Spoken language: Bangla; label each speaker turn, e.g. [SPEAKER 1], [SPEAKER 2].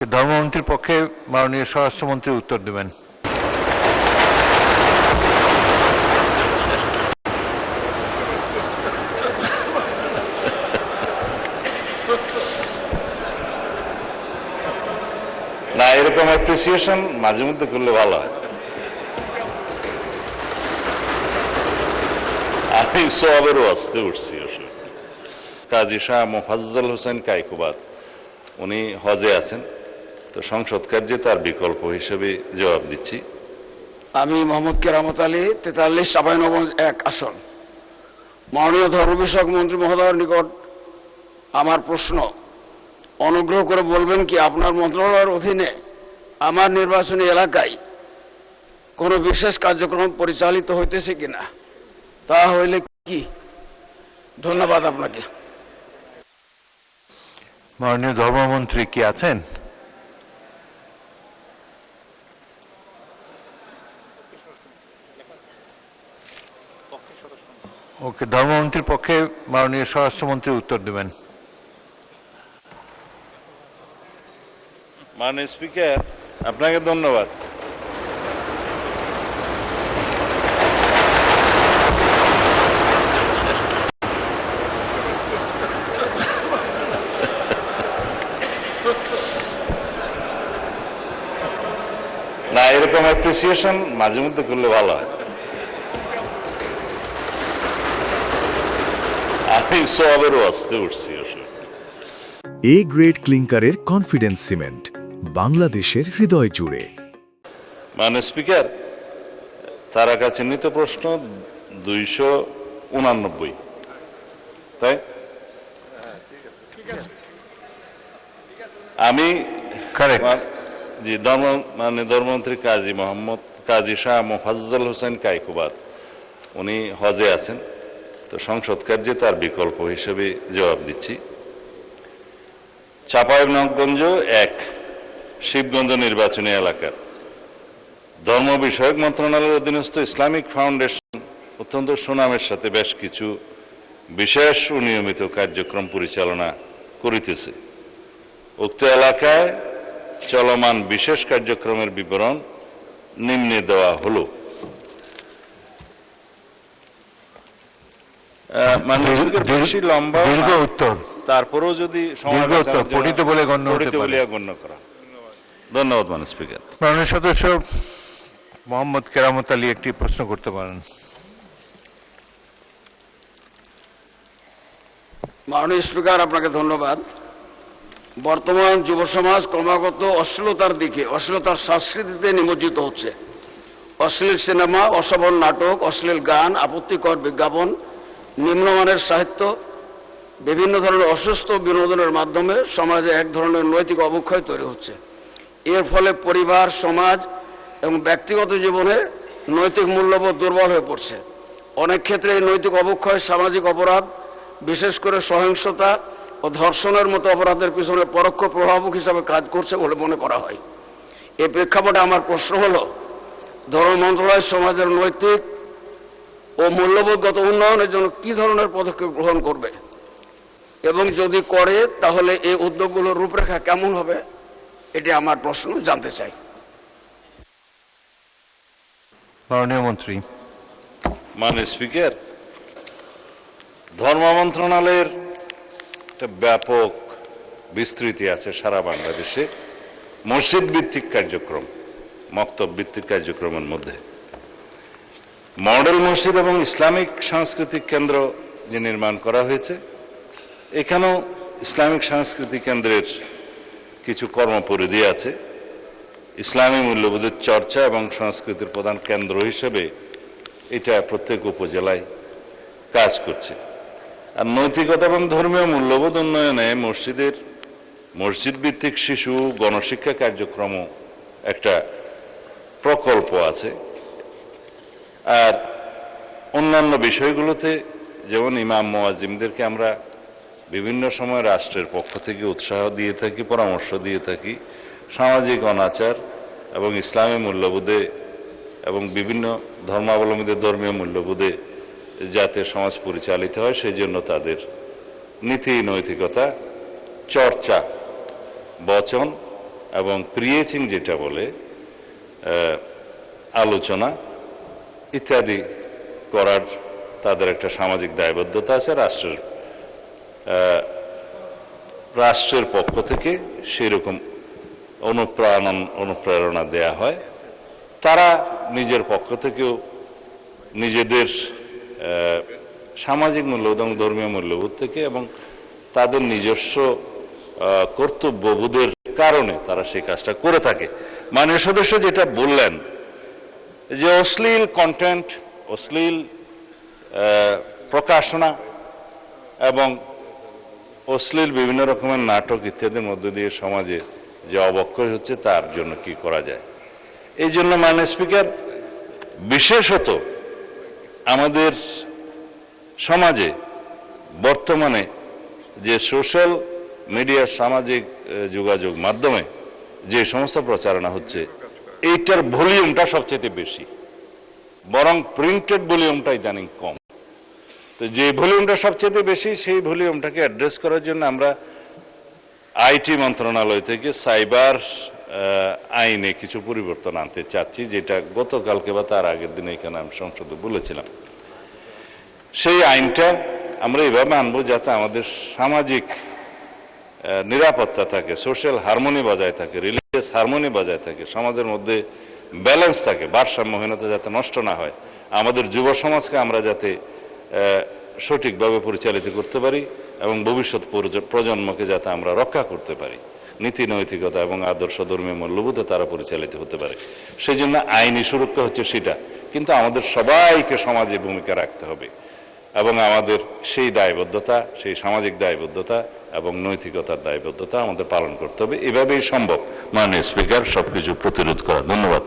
[SPEAKER 1] ধর্মমন্ত্রীর পক্ষে মাননীয় স্বরাষ্ট্রমন্ত্রী উত্তর দেবেন।
[SPEAKER 2] না, এরকম অ্যাপ্রিসিয়েশন মাঝে মধ্যে করলে ভালো হয়। আমি সোয়াবেরও আসতে উঠছি। কাজী শাহ মোফাজ্জল হোসেন কায়কোবাদ উনি হজে আছেন, তো সংসদ কার্যে তার বিকল্প হিসেবে জবাব দিচ্ছি।
[SPEAKER 3] আমি মোহাম্মদ কেরামত আলী, 43 চাঁপাইনবাবগঞ্জ 1 আসন। মাননীয় ধর্ম বিষয়ক মন্ত্রী মহোদয়ের নিকট আমার প্রশ্ন, অনুগ্রহ করে বলবেন কি আপনার মন্ত্রণালয়ের অধীনে আমার নির্বাচনী এলাকায় কোনো বিশেষ কার্যক্রম পরিচালিত হইতেছে কিনা, তা হইলে কি? ধন্যবাদ আপনাকে।
[SPEAKER 1] মাননীয় ধর্মমন্ত্রী কি আছেন? ওকে, ধর্মমন্ত্রীর পক্ষে মাননীয় স্বরাষ্ট্রমন্ত্রী উত্তর দেবেন।
[SPEAKER 2] মাননীয় স্পিকার, আপনাকে ধন্যবাদ। না, এরকম অ্যাপ্রিসিয়েশন মাঝে মধ্যে করলে ভালো হয়। আমি সোয়াবেরও আসতে উঠছি।
[SPEAKER 4] এ গ্রেড ক্লিংকারের কনফিডেন্স সিমেন্ট, বাংলাদেশের হৃদয় জুড়ে।
[SPEAKER 2] মাননীয় স্পিকার, তারাকা চিহ্নিত প্রশ্ন 289, তাই আমি জি মাননীয় ধর্মমন্ত্রী কাজী শাহ মোফাজ্জল হোসেন কায়কোবাদ উনি হজে আছেন, তো সংসদ কার্যে তার বিকল্প হিসেবে জবাব দিচ্ছি। চাঁপাইনবাবগঞ্জ 1 শিবগঞ্জ নির্বাচনী এলাকার ধর্ম বিষয়ক মন্ত্রণালয়ের অধীনস্থ ইসলামিক ফাউন্ডেশন অত্যন্ত সুনামের সাথে বেশ কিছু বিশেষ ও নিয়মিত কার্যক্রম পরিচালনা করিতেছে। উক্ত এলাকায় চলমান বিশেষ কার্যক্রমের বিবরণ নিম্নে দেওয়া হলো। লম্বা
[SPEAKER 1] উত্তর,
[SPEAKER 2] তারপরেও যদি
[SPEAKER 1] পঠিত বলে গণ্য
[SPEAKER 2] করা। ধন্যবাদ মাননীয় স্পিকার।
[SPEAKER 1] মাননীয় সদস্য মোহাম্মদ কেরামত আলী একটি প্রশ্ন করতে পারেন।
[SPEAKER 3] মাননীয় স্পিকার, আপনাকে ধন্যবাদ। বর্তমান যুব সমাজ ক্রমাগত অশ্লীলতার সংস্কৃতিতে নিমজ্জিত হচ্ছে। অশ্লীল সিনেমা, অশোভন নাটক, অশ্লীল গান, আপত্তিকর বিজ্ঞাপন, নিম্নমানের সাহিত্য, বিভিন্ন ধরনের অসুস্থ বিনোদনের মাধ্যমে সমাজে এক ধরনের নৈতিক অবক্ষয় তৈরি হচ্ছে। এর ফলে পরিবার, সমাজ এবং ব্যক্তিগত জীবনে নৈতিক মূল্যবোধ দুর্বল হয়ে পড়ছে। অনেক ক্ষেত্রে এই নৈতিক অবক্ষয় সামাজিক অপরাধ, বিশেষ করে সহিংসতা ও ধর্ষণের মতো অপরাধের পিছনে পরোক্ষ প্রভাবক হিসাবে কাজ করছে বলে মনে করা হয়। এই প্রেক্ষাপটে আমার প্রশ্ন হলো, ধর্ম মন্ত্রণালয় সমাজের নৈতিক ও মূল্যবোধগত উন্নয়নের জন্য কি ধরনের পদক্ষেপ গ্রহণ করবে, এবং যদি করে তাহলে এই উদ্যোগগুলোর রূপরেখা কেমন হবে, এটি আমার প্রশ্ন, জানতে চাই।
[SPEAKER 1] মাননীয় মন্ত্রী।
[SPEAKER 2] মাননীয় স্পিকার, ধর্ম মন্ত্রণালয়ের একটা ব্যাপক বিস্তৃতি আছে সারা বাংলাদেশে মসজিদ ভিত্তিক কার্যক্রম, মক্তব ভিত্তিক কার্যক্রমের মধ্যে মডেল মসজিদ এবং ইসলামিক সাংস্কৃতিক কেন্দ্র যে নির্মাণ করা হয়েছে, এখানেও ইসলামিক সাংস্কৃতিক কেন্দ্রের কিছু কর্মপরিধি আছে। ইসলামী মূল্যবোধের চর্চা এবং সংস্কৃতির প্রধান কেন্দ্র হিসেবে এটা প্রত্যেক উপজেলায় কাজ করছে। আর নৈতিকতা এবং ধর্মীয় মূল্যবোধ উন্নয়নে মসজিদ ভিত্তিক শিশু গণশিক্ষা কার্যক্রমও একটা প্রকল্প আছে। আর অন্যান্য বিষয়গুলোতে যেমন ইমাম মুয়াজ্জিমদেরকে আমরা বিভিন্ন সময় রাষ্ট্রের পক্ষ থেকে উৎসাহ দিয়ে থাকি, পরামর্শ দিয়ে থাকি, সামাজিক অনাচার এবং ইসলামী মূল্যবোধে এবং বিভিন্ন ধর্মাবলম্বীদের ধর্মীয় মূল্যবোধে যাতে সমাজ পরিচালিত হয় সেই জন্য তাদের নীতি নৈতিকতা চর্চা বচন এবং প্রিয়েচিং যেটা বলে আলোচনা ইত্যাদি করার তাদের একটা সামাজিক দায়বদ্ধতা আছে। রাষ্ট্রের পক্ষ থেকে সেই রকম অনুপ্রেরণা দেয়া হয়। তারা নিজের পক্ষ থেকেও নিজেদের সামাজিক মূল্যবোধ এবং ধর্মীয় মূল্যবোধ থেকে এবং তাদের নিজস্ব কর্তব্যবোধের কারণে তারা সেই কাজটা করে থাকে। মাননীয় সদস্য যেটা বললেন যে অশ্লীল কন্টেন্ট, অশ্লীল প্রকাশনা এবং অশ্লীল বিভিন্ন রকমের নাটক ইত্যাদির মধ্য দিয়ে সমাজে যে অবক্ষয় হচ্ছে তার জন্য কি করা যায়। এই জন্য মাননীয় স্পিকার, বিশেষত আমাদের সমাজে বর্তমানে যে সোশ্যাল মিডিয়া, সামাজিক যোগাযোগ মাধ্যমে যে সমস্ত প্রচারণা হচ্ছে এইটার ভলিউমটা সবচেয়ে বেশি, বরং প্রিন্টেড ভলিউমটা ইদানিং কম। তো যে ভলিউমটা সবচেয়ে বেশি সেই ভলিউমটাকে অ্যাড্রেস করার জন্য আমরা আইটি মন্ত্রণালয় থেকে সাইবার আইনে কিছু পরিবর্তন আনতে চাচ্ছি, যেটা গতকালকে বা তার আগের দিনে এখানে আমি সংসদে বলেছিলাম। সেই আইনটা আমরা এভাবে আনবো যাতে আমাদের সামাজিক নিরাপত্তা থাকে, সোশ্যাল হারমোনি বজায় থাকে, রিলিজিয়াস হারমোনি বজায় থাকে, সমাজের মধ্যে ব্যালেন্স থাকে, ভারসাম্যহীনতা যাতে নষ্ট না হয়, আমাদের যুব সমাজকে আমরা যাতে সঠিকভাবে পরিচালিত করতে পারি এবং ভবিষ্যৎ প্রজন্মকে যাতে আমরা রক্ষা করতে পারি, নীতি নৈতিকতা এবং আদর্শ ধর্মীয় মূল্যবোধে তারা পরিচালিত হতে পারে। সেই জন্য আইনি সুরক্ষা হচ্ছে সেটা, কিন্তু আমাদের সবাইকে সমাজে ভূমিকা রাখতে হবে এবং আমাদের সেই দায়বদ্ধতা, সেই সামাজিক দায়বদ্ধতা এবং নৈতিকতার দায়বদ্ধতা আমাদের পালন করতে হবে। এভাবেই সম্ভব মাননীয় স্পিকার সবকিছু প্রতিরোধ করা। ধন্যবাদ।